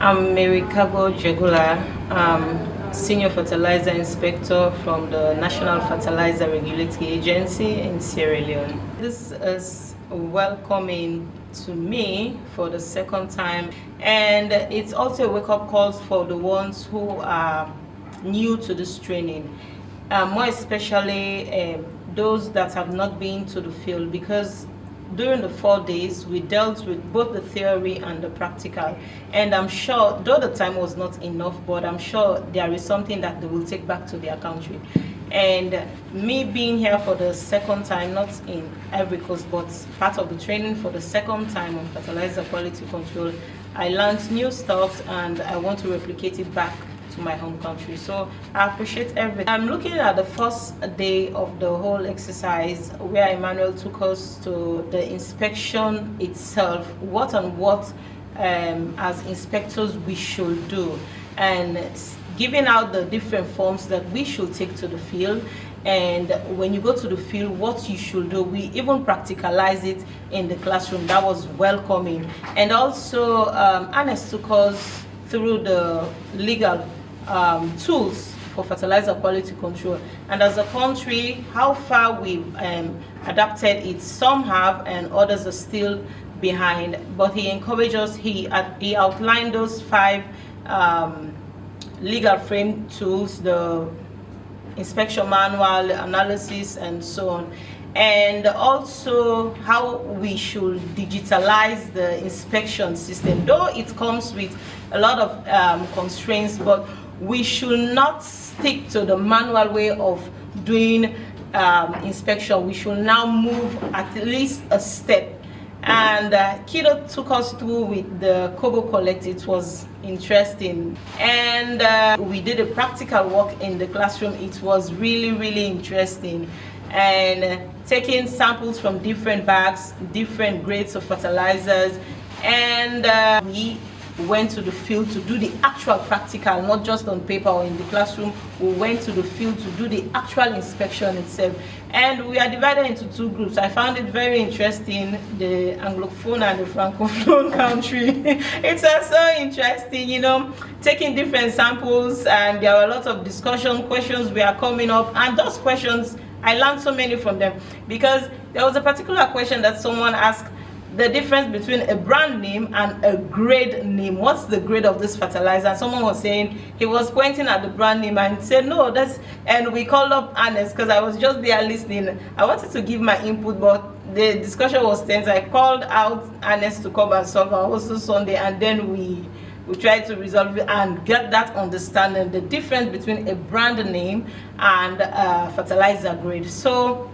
I'm Kargbo Jeigula, Senior Fertilizer Inspector from the National Fertilizer Regulatory Agency in Sierra Leone. This is welcoming to me for the second time, and it's also a wake-up call for the ones who are new to this training, more especially those that have not been to the field, because during the 4 days we dealt with both the theory and the practical, and I'm sure, though the time was not enough, but I'm sure there is something that they will take back to their country. And me being here for the second time, not in Ivory Coast, but part of the training for the second time on fertilizer quality control, I learned new stuff and I want to replicate it back to my home country. So I appreciate everything. I'm looking at the first day of the whole exercise, where Emmanuel took us to the inspection itself, what as inspectors we should do, and giving out the different forms that we should take to the field. And when you go to the field, what you should do. We even practicalize it in the classroom. That was welcoming. And also Ernest took us through the legal tools for fertilizer quality control, and as a country how far we've adapted it. Some have and others are still behind, but he encouraged us. He outlined those 5 legal frame tools: the inspection manual, analysis, and so on, and also how we should digitalize the inspection system. Though it comes with a lot of constraints, but we should not stick to the manual way of doing inspection. We should now move at least a step. And Kido took us through with the Kargbo Collect. It was interesting, and we did a practical work in the classroom. It was really interesting, and taking samples from different bags, different grades of fertilizers, and we went to the field to do the actual practical, not just on paper or in the classroom. We went to the field to do the actual inspection itself, and we are divided into 2 groups. I found it very interesting, the Anglophone and the Francophone country. It's also interesting, you know, taking different samples, and there were a lot of discussion questions were coming up, and those questions, I learned so many from them, because there was a particular question that someone asked: the difference between a brand name and a grade name. What's the grade of this fertilizer? And someone was saying, he was pointing at the brand name and said, no, that's, and we called up Ernest, because I was just there listening. I wanted to give my input, but the discussion was tense. I called out Ernest to come and solve, and also Sunday, and then we tried to resolve it and get that understanding, the difference between a brand name and fertilizer grade. So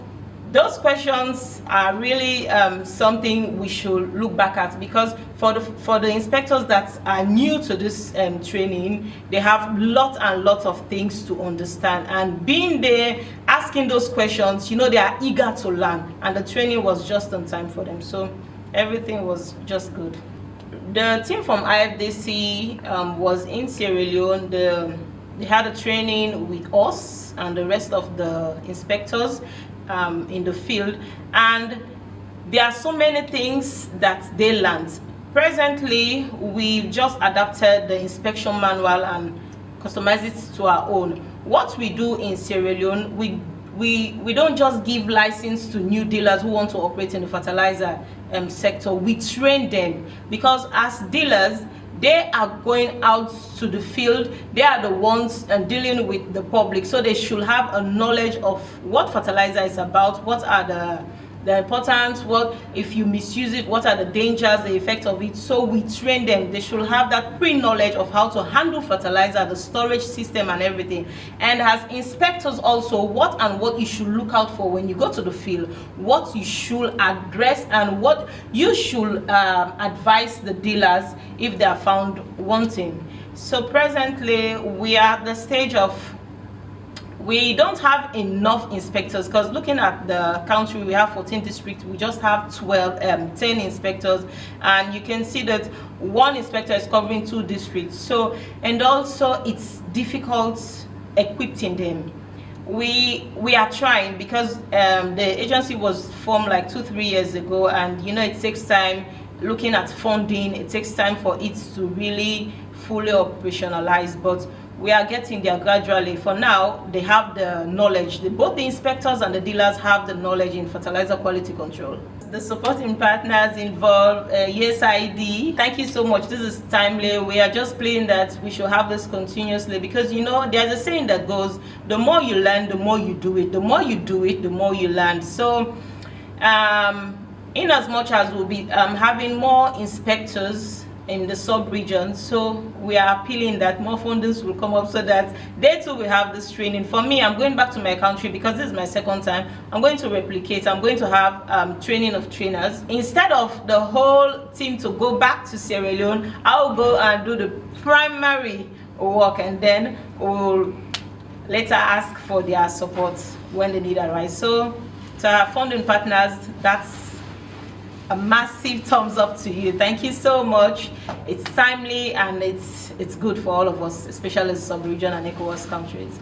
those questions are really something we should look back at, because for the inspectors that are new to this training, they have lots and lots of things to understand, and being there asking those questions, you know, they are eager to learn, and the training was just on time for them. So everything was just good. The team from IFDC was in Sierra Leone. They had a training with us and the rest of the inspectors in the field, and there are so many things that they learned. Presently, we've just adapted the inspection manual and customized it to our own. What we do in Sierra Leone, we don't just give license to new dealers who want to operate in the fertilizer sector. We train them, because as dealers, they are going out to the field. They are the ones dealing with the public, so they should have a knowledge of what fertilizer is about, what are the importance, what if you misuse it, what are the dangers, the effect of it. So we train them. They should have that pre-knowledge of how to handle fertilizer, the storage system and everything. And as inspectors also, what you should look out for when you go to the field, what you should address, and what you should advise the dealers if they are found wanting. So presently we are at the stage of, we don't have enough inspectors, because looking at the country, we have 14 districts, we just have 10 inspectors, and you can see that 1 inspector is covering 2 districts. So, and also it's difficult equipping them. We are trying, because the agency was formed like 2-3 years ago, and you know, it takes time. Looking at funding, it takes time for it to really fully operationalized, but we are getting there gradually. For now, they have the knowledge. Both the inspectors and the dealers have the knowledge in fertilizer quality control. The supporting partners involved, USAID. Thank you so much. This is timely. We are just playing that we should have this continuously, because you know there's a saying that goes, the more you learn, the more you do it. The more you do it, the more you learn. So in as much as we'll be having more inspectors in the sub-region, so we are appealing that more fundings will come up so that they too will have this training. For me, I'm going back to my country because this is my second time. I'm going to replicate. I'm going to have training of trainers. Instead of the whole team to go back to Sierra Leone, I'll go and do the primary work, and then we'll later ask for their support when the need arises. So to our funding partners, that's a massive thumbs up to you. Thank you so much. It's timely and it's good for all of us, especially the sub-region and ECOWAS countries.